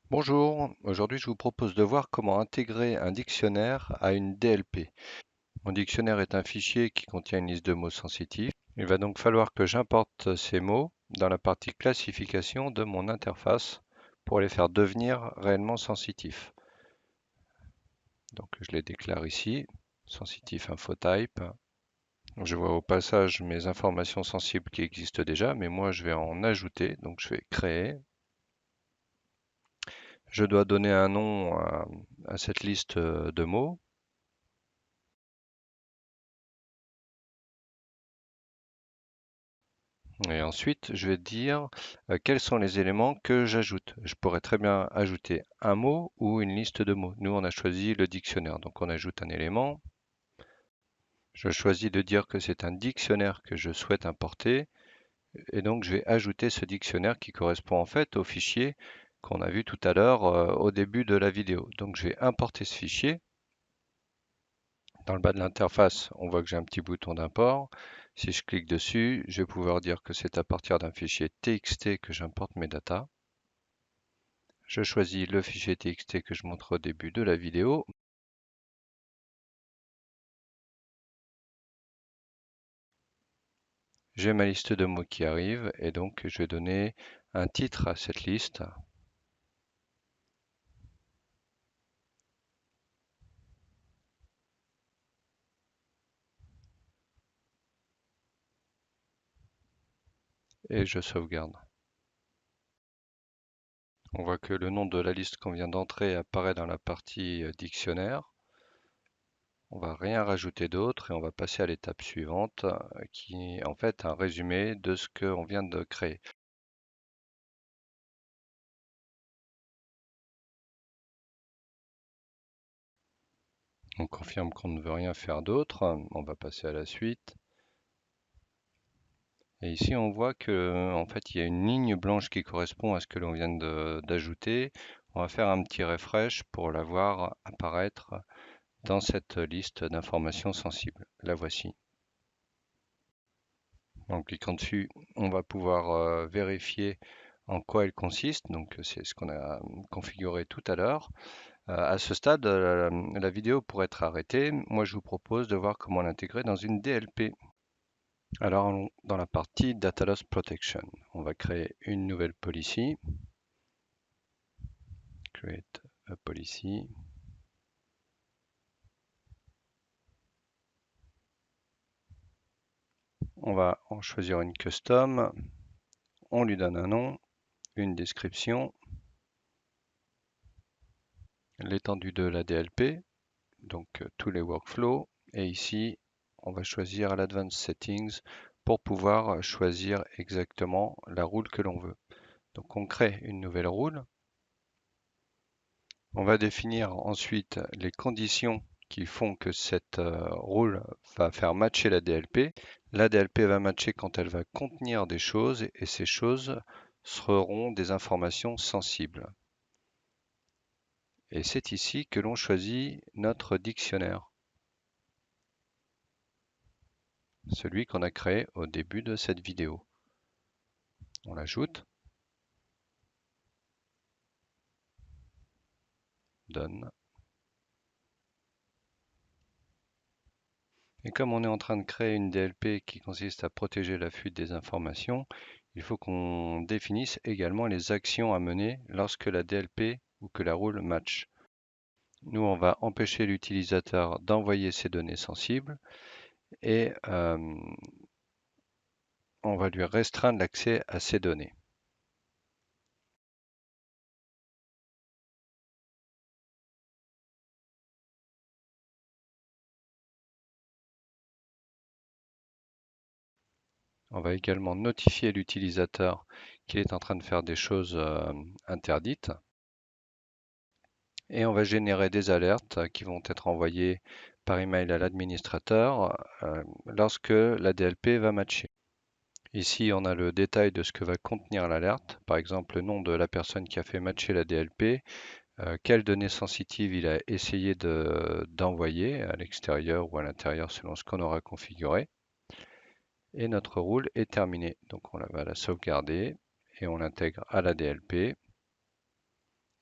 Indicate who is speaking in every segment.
Speaker 1: Bonjour, aujourd'hui je vous propose de voir comment intégrer un dictionnaire à une DLP. Mon dictionnaire est un fichier qui contient une liste de mots sensitifs. Il va donc falloir que j'importe ces mots dans la partie classification de mon interface pour les faire devenir réellement sensitifs. Donc je les déclare ici, sensitif infotype. Je vois au passage mes informations sensibles qui existent déjà, mais moi je vais en ajouter, donc je vais créer. Je dois donner un nom à cette liste de mots. Et ensuite, je vais dire quels sont les éléments que j'ajoute. Je pourrais très bien ajouter un mot ou une liste de mots. Nous, on a choisi le dictionnaire. Donc, on ajoute un élément. Je choisis de dire que c'est un dictionnaire que je souhaite importer. Et donc, je vais ajouter ce dictionnaire qui correspond en fait au fichier qu'on a vu tout à l'heure au début de la vidéo. Donc, je vais importer ce fichier. Dans le bas de l'interface, on voit que j'ai un petit bouton d'import. Si je clique dessus, je vais pouvoir dire que c'est à partir d'un fichier TXT que j'importe mes datas. Je choisis le fichier TXT que je montre au début de la vidéo. J'ai ma liste de mots qui arrive et donc je vais donner un titre à cette liste. Et je sauvegarde. On voit que le nom de la liste qu'on vient d'entrer apparaît dans la partie dictionnaire. On va rien rajouter d'autre et on va passer à l'étape suivante qui est en fait un résumé de ce qu'on vient de créer. On confirme qu'on ne veut rien faire d'autre. On va passer à la suite. Et ici, on voit que, en fait, il y a une ligne blanche qui correspond à ce que l'on vient d'ajouter. On va faire un petit refresh pour la voir apparaître dans cette liste d'informations sensibles. La voici. En cliquant dessus, on va pouvoir vérifier en quoi elle consiste. Donc, c'est ce qu'on a configuré tout à l'heure. À ce stade, la vidéo pourrait être arrêtée. Moi, je vous propose de voir comment l'intégrer dans une DLP. Alors, dans la partie Data Loss Protection, on va créer une nouvelle policy. Create a policy. On va en choisir une custom. On lui donne un nom, une description, l'étendue de la DLP, donc tous les workflows. Et ici, on va choisir l'Advanced Settings pour pouvoir choisir exactement la rule que l'on veut. Donc on crée une nouvelle rule. On va définir ensuite les conditions qui font que cette rule va faire matcher la DLP. La DLP va matcher quand elle va contenir des choses et ces choses seront des informations sensibles. Et c'est ici que l'on choisit notre dictionnaire, celui qu'on a créé au début de cette vidéo. On l'ajoute, donne. Et comme on est en train de créer une DLP qui consiste à protéger la fuite des informations, il faut qu'on définisse également les actions à mener lorsque la DLP ou que la rule match. Nous, on va empêcher l'utilisateur d'envoyer ces données sensibles et on va lui restreindre l'accès à ces données. On va également notifier l'utilisateur qu'il est en train de faire des choses interdites. Et on va générer des alertes qui vont être envoyées par email à l'administrateur lorsque la DLP va matcher. Ici, on a le détail de ce que va contenir l'alerte, par exemple le nom de la personne qui a fait matcher la DLP, quelles données sensitives il a essayé d'envoyer à l'extérieur ou à l'intérieur selon ce qu'on aura configuré. Et notre rule est terminé. Donc on va la sauvegarder et on l'intègre à la DLP.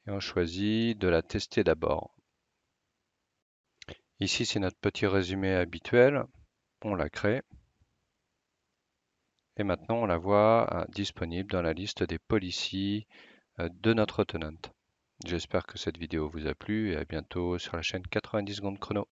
Speaker 1: et on choisit de la tester d'abord. Ici, c'est notre petit résumé habituel. On la crée. Et maintenant, on la voit disponible dans la liste des policies de notre tenant. J'espère que cette vidéo vous a plu et à bientôt sur la chaîne 90 secondes chrono.